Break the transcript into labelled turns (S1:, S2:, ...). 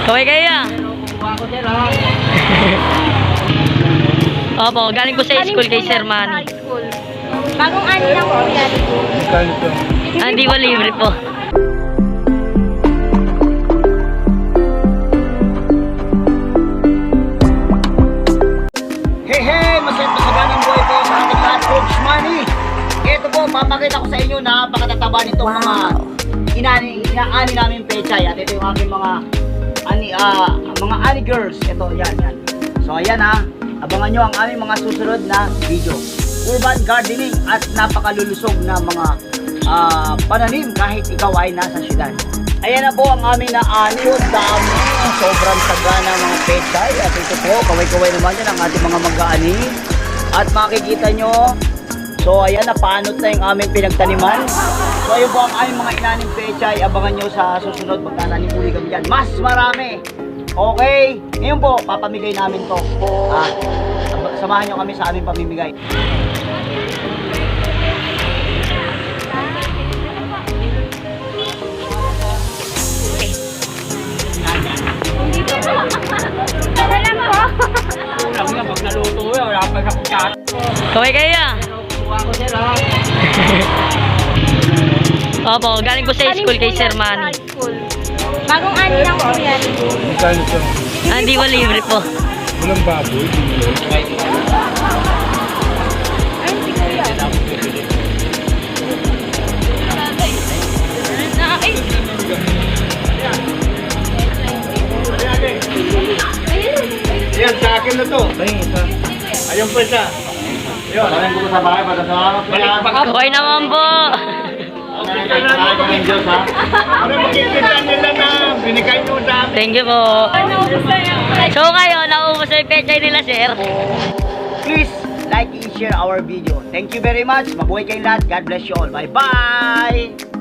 S1: Kaway kayo ah. Opo, galing ko sa school kay Sir Manny.
S2: Bagong ani lang po yan.
S1: Hindi ko libre po.
S3: Hey, masaganang buhay po sa ating lahat, Coach Manny. Ito po, papakita ko sa inyo na napakatataba nitong mga inaani namin pechay. At ito yung aking mga ani girls. Ito, yan. So, ayan ha. Abangan nyo ang aming mga susunod na video. Urban gardening at napakalulusog na mga pananim kahit ikaw ay nasa syudad. Ayan na po ang aming naani. Dami. Sobrang taga ng mga pechay. At ito po, kaway-kaway naman yan ang ating mga mag-aani. At makikita nyo, so ayan, napanot na yung aming pinagtaniman. So ayun po ang aming mga inaning pechay. Abangan nyo sa susunod, magtatanim uli kami dyan. Mas marami. Okay, ngayon po, papamigay namin to. Samahan nyo kami sa aming pamimigay.
S1: Kaway kayo ah. Opo, galing ko sa school kay Sir Manny.
S2: Bagong ani lang po yan.
S1: Hindi ko libre po.
S4: Walang baboy.
S3: Yan, sa akin na to. Ayun po isa. Yun. Parang ko sa bahay, pagkasama ko yan.
S1: Kaway naman po. Thank you po. So ngayon, naubos na yung pechay nila, sir.
S3: Please like and share our video. Thank you very much. Mabuhay kayong lahat. God bless you all. Bye-bye!